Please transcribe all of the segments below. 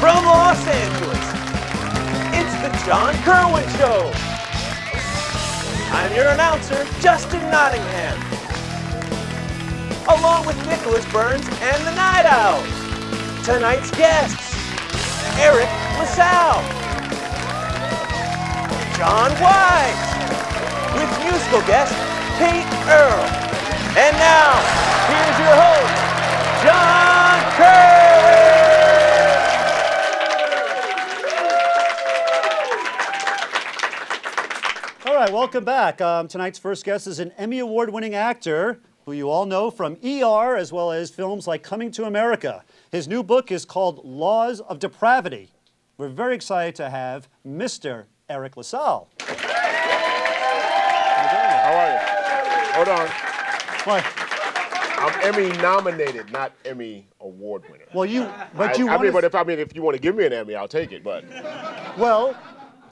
From Los Angeles, it's the John Kerwin Show. I'm your announcer, Justin Nottingham, along with Nicholas Burns and the Night Owls. Tonight's guests, Eriq LaSalle, John Wise, with musical guest, Kate Earl. And now, here's your host, John Kerwin! All right, welcome back. Tonight's first guest is an Emmy Award-winning actor who you all know from ER as well as films like Coming to America. His new book is called Laws of Depravity. We're very excited to have Mr. Eriq LaSalle. How are you? Hold on. What? I'm Emmy nominated, not Emmy award winner. Well, if you want to give me an Emmy, I'll take it. But well,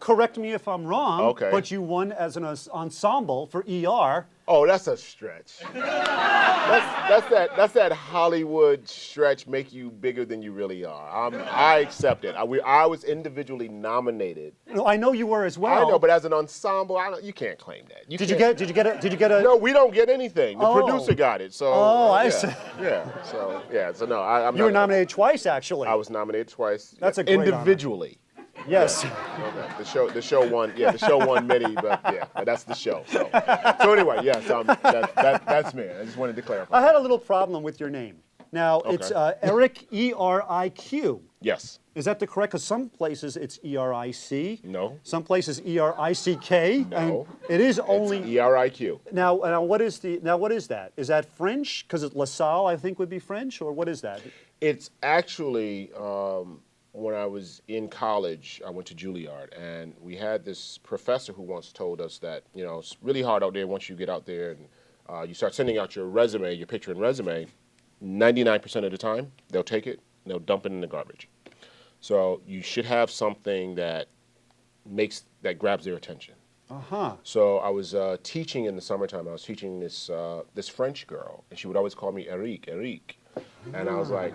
correct me if I'm wrong. Okay. But you won as an ensemble for ER. oh, that's a stretch. That's that Hollywood stretch, make you bigger than you really are. I accept it. I was individually nominated. No, I know you were as well. I know, but as an ensemble, you can't claim that. Did you get a? No, we don't get anything. The producer got it. So. Oh, I yeah, see. Yeah. So no, I'm. You were nominated twice, actually. I was nominated twice. That's a great individually. Yes. Okay. The show won. Yeah, the show won many, but that's the show. So anyway, yes, that's me. I just wanted to clarify. I had a little problem with your name. Now it's Okay. Eriq, E-R-I-Q. Yes. Is that the correct? Because some places it's E-R-I-C. No. Some places E-R-I-C-K. No. And it is only. It's ERIQ. Now what is that? Is that French? Because LaSalle, I think, would be French, or what is that? It's actually when I was in college, I went to Juilliard, and we had this professor who once told us that it's really hard out there once you get out there and you start sending out your resume, your picture and resume. 99% of the time, they'll take it and they'll dump it in the garbage. So you should have something that grabs their attention. Uh-huh. So I was teaching in the summertime. I was teaching this French girl, and she would always call me Eriq. And I was like,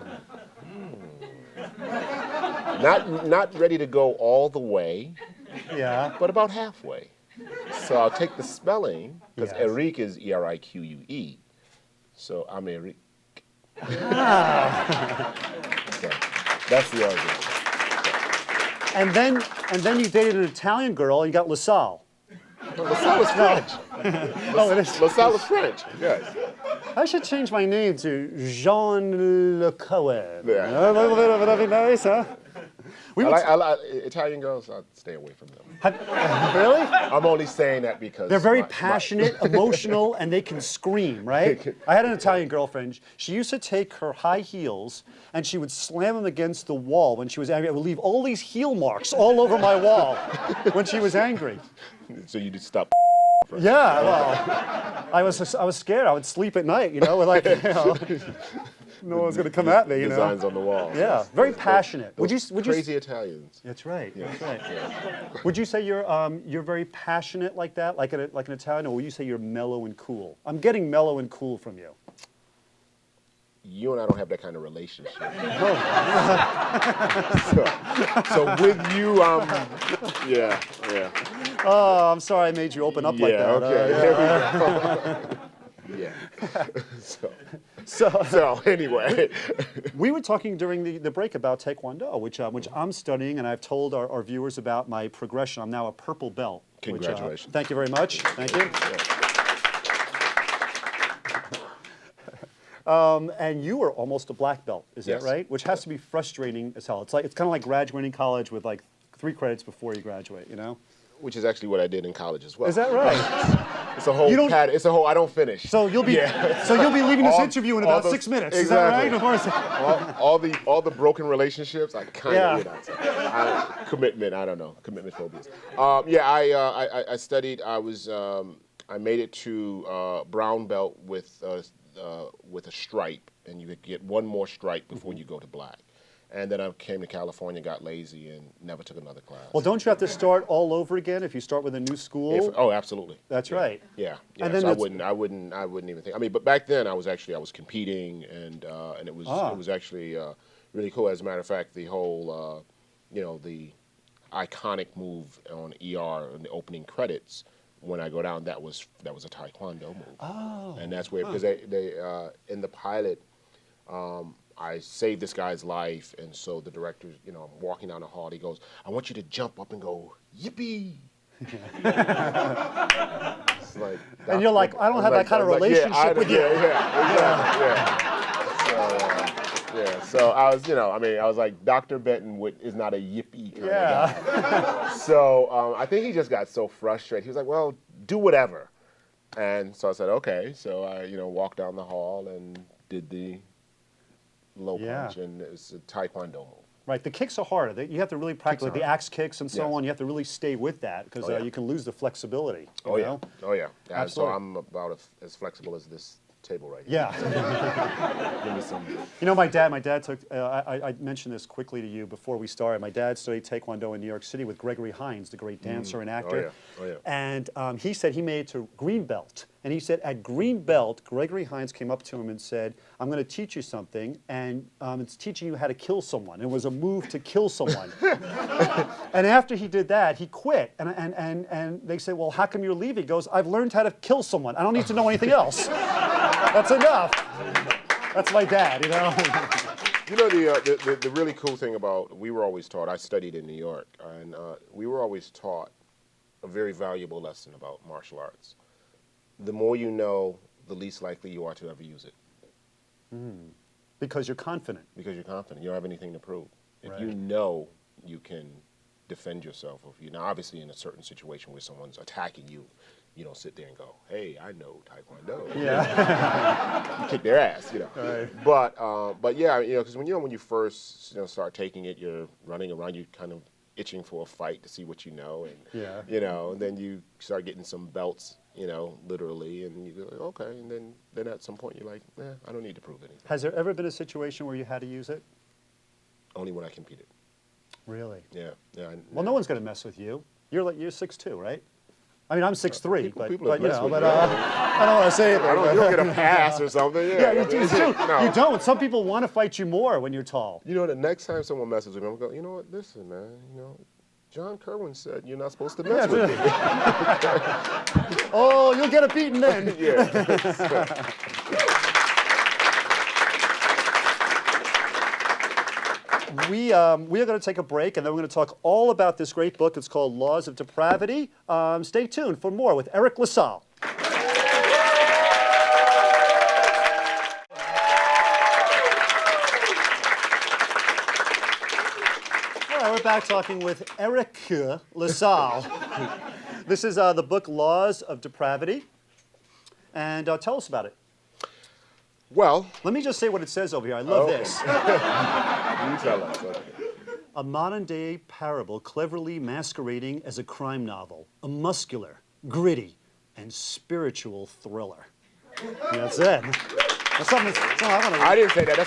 not ready to go all the way, but about halfway. So I'll take the spelling, because Eriq is E-R-I-Q-U-E. So I'm Eriq. So that's the argument. And then you dated an Italian girl and you got LaSalle. LaSalle is French. Oh, it is. LaSalle is French, yes. I should change my name to Jean Le Cohen. Yeah. That'd be nice, huh? I like Italian girls, I stay away from them. Really? I'm only saying that because They're very passionate, emotional, and they can scream, right? I had an Italian girlfriend. She used to take her high heels and she would slam them against the wall when she was angry. It would leave all these heel marks all over my wall when she was angry. So you just stop. Yeah, well, I was scared. I would sleep at night, no one's going to come at me, Designs on the wall. Yeah, very passionate. Would you crazy Italians. That's right. Yeah. That's right. Would you say you're very passionate like that, like an Italian, or would you say you're mellow and cool? I'm getting mellow and cool from you. You and I don't have that kind of relationship. so with you, yeah. Oh, I'm sorry I made you open up like that. Okay. Here we go. So anyway. We were talking during the break about Taekwondo, which I'm studying, and I've told our viewers about my progression. I'm now a purple belt. Congratulations. Thank you very much. Thank you. And you were almost a black belt, is that right? Which has to be frustrating as hell. It's kind of like graduating college with like 3 credits before you graduate, Which is actually what I did in college as well. Is that right? It's a whole pattern. It's a whole. I don't finish. So you'll be leaving this interview in about 6 minutes. Exactly. Is that right? all the broken relationships. I kind of commitment. I don't know. Commitment phobias. I studied. I made it to brown belt with a stripe, and you could get one more stripe before you go to black. And then I came to California, got lazy, and never took another class. Well, don't you have to start all over again if you start with a new school? Absolutely. That's right. Yeah. And then so I wouldn't even think. I mean, but back then I was competing, and it was actually really cool. As a matter of fact, the whole, the iconic move on ER in the opening credits, when I go down, that was a Taekwondo move. Oh. And that's where, because they in the pilot, I saved this guy's life, and so the director, I'm walking down the hall, he goes, I want you to jump up and go, yippee. It's like, And you're like, I don't have that kind of relationship with you. So I was, I was like, Dr. Benton is not a yippee kind of guy. So I think he just got so frustrated. He was like, well, do whatever. And so I said, okay. So I, walked down the hall and did the low punch, and it was a Taekwondo move. Right, the kicks are harder. You have to really practice like the axe kicks and so on. You have to really stay with that because you can lose the flexibility. You know? Oh yeah. Absolutely. So I'm about as flexible as this table right here. Yeah. Give me some. My dad took, I mentioned this quickly to you before we started. My dad studied Taekwondo in New York City with Gregory Hines, the great dancer and actor. Oh yeah. And he said he made it to green belt. And he said at green belt, Gregory Hines came up to him and said, I'm going to teach you something, and it's teaching you how to kill someone. It was a move to kill someone. And after he did that, he quit. And they said, well, how come you're leaving? He goes, I've learned how to kill someone. I don't need to know anything else. That's enough. That's my dad, The really cool thing about, we were always taught, I studied in New York, and we were always taught a very valuable lesson about martial arts. The more you know, the least likely you are to ever use it. Because you're confident. Because you're confident. You don't have anything to prove. If Right. you know you can defend yourself, now obviously in a certain situation where someone's attacking you, you don't sit there and go, hey, I know Taekwondo. Yeah. You kick their ass, Right. But yeah, because when you first start taking it, you're running around, you kind of itching for a fight to see what you know, and and then you start getting some belts, literally, and you go, okay, and then at some point you're like, I don't need to prove anything. Has there ever been a situation where you had to use it? Only when I competed. Really? Yeah. Well, no one's going to mess with you. You're 6'2", right? I mean, I'm 6'3", people but have I messed with don't me. want to say it. You don't get a pass or something. Yeah, you do. No. You don't. Some people want to fight you more when you're tall. The next time someone messes with me, I'm going to go, you know what, listen, man, John Kerwin said you're not supposed to mess with me. Oh, you'll get a beating then. Yeah. We are going to take a break, and then we're going to talk all about this great book. It's called Laws of Depravity. Stay tuned for more with Eriq LaSalle. All right, we're back talking with Eriq LaSalle. This is the book Laws of Depravity. And tell us about it. Well, let me just say what it says over here. I love this. You tell us. Okay. A modern-day parable cleverly masquerading as a crime novel, a muscular, gritty, and spiritual thriller. That's it. That's something I want to read. I didn't say that.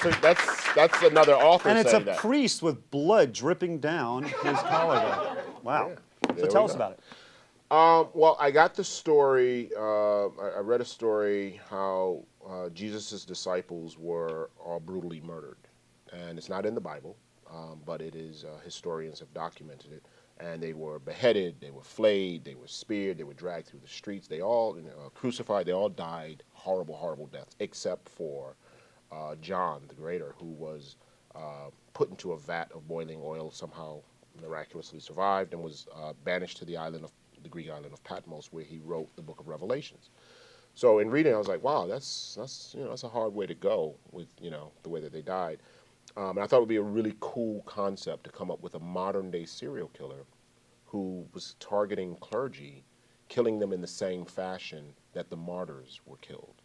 That's another author And it's saying a that. priest with blood dripping down his collarbone. Wow. Yeah, So tell us about it. Well, I got the story. I read a story how Jesus' disciples were all brutally murdered. And it's not in the Bible, but it is, historians have documented it. And they were beheaded, they were flayed, they were speared, they were dragged through the streets. They all, crucified, they all died horrible, horrible deaths, except for John the Greater, who was put into a vat of boiling oil, somehow miraculously survived, and was banished to the Greek island of Patmos, where he wrote the book of Revelations. So in reading, I was like, wow, that's a hard way to go with, the way that they died. And I thought it would be a really cool concept to come up with a modern-day serial killer who was targeting clergy, killing them in the same fashion that the martyrs were killed.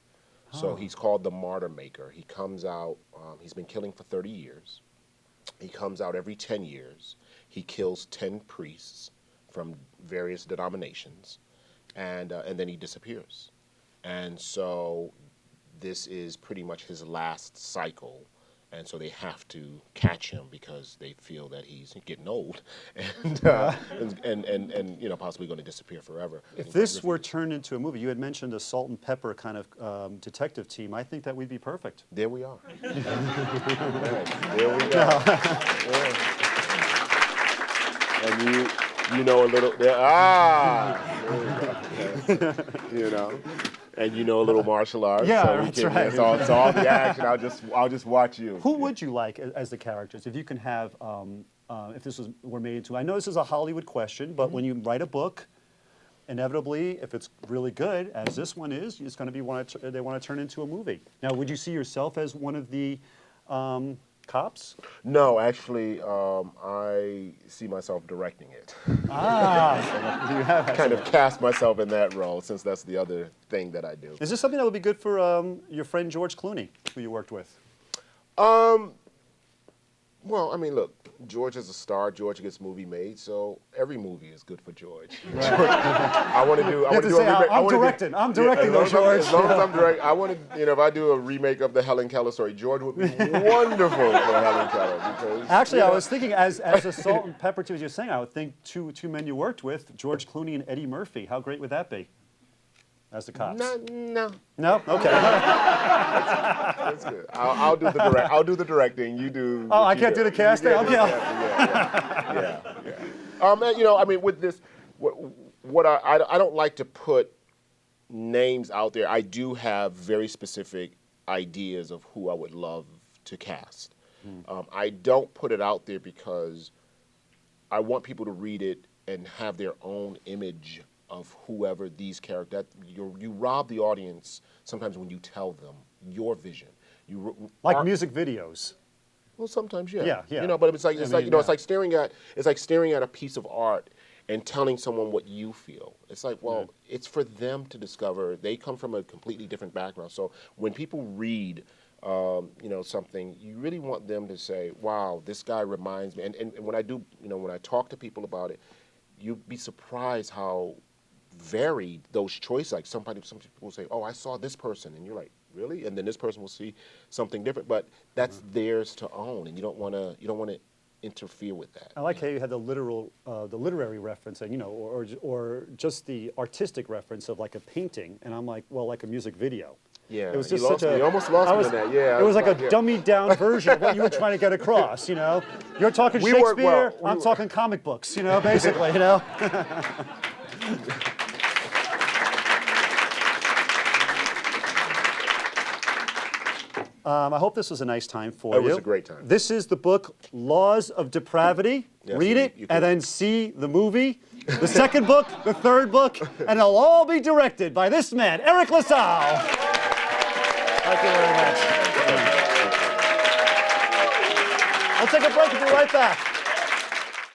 Oh. So he's called the Martyr Maker. He comes out, he's been killing for 30 years. He comes out every 10 years. He kills 10 priests from various denominations, and then he disappears. And so this is pretty much his last cycle. and so they have to catch him because they feel that he's getting old, and possibly going to disappear forever. If this were turned into a movie, you had mentioned a salt and pepper kind of detective team. I think that we'd be perfect. There we are. Right, there we go. Yeah. And you know a little there. And you know a little martial arts. Yeah, so that's right. So all the action, I'll just watch you. Who would you like as the characters? If you can have, if this were made into, I know this is a Hollywood question, but when you write a book, inevitably, if it's really good, as this one is, it's going to be they want to turn into a movie. Now, would you see yourself as one of the cops? No, actually, I see myself directing it. You have kind of cast myself in that role, since that's the other thing that I do. Is this something that would be good for your friend George Clooney, who you worked with? Well, I mean, look, George is a star. George gets movie made, so every movie is good for George. Right. I want to do. I want to do say, a remake. I'm directing. I'm directing those, George. As long as I'm directing, I want to. If I do a remake of the Helen Keller story, George would be wonderful for Helen Keller. Because, actually, I was thinking, as a salt and pepper team, as you're saying, I would think two men you worked with, George Clooney and Eddie Murphy. How great would that be? As the cops? No. No? Okay. That's good. I'll do the I'll do the directing. You do. Oh, I can't do the casting. Okay. Yeah. I mean, with this, what I don't like to put names out there. I do have very specific ideas of who I would love to cast. I don't put it out there because I want people to read it and have their own image of whoever these characters. You rob the audience sometimes when you tell them your vision. Music videos. Well, sometimes, yeah. Yeah. But it's like staring at a piece of art and telling someone what you feel. It's like, well, it's for them to discover. They come from a completely different background. So when people read, something, you really want them to say, wow, this guy reminds me. And when I do, when I talk to people about it, you'd be surprised how varied those choices. Like some people will say, "Oh, I saw this person," and you're like, "Really?" And then this person will see something different. But that's theirs to own, and you don't want to interfere with that. I like how you had the literary reference, and or just the artistic reference of like a painting, and I'm like, well, like a music video. Yeah, it was just such a. You almost lost me in that. Yeah, it was like a dummied down version of what you were trying to get across. You're talking Shakespeare. I'm talking comic books. Basically. I hope this was a nice time for you. It was a great time. This is the book, Laws of Depravity. Yes, read it and then see the movie. The second book, the third book, and it'll all be directed by this man, Eriq LaSalle. Thank you very much. We'll take a break and be right back.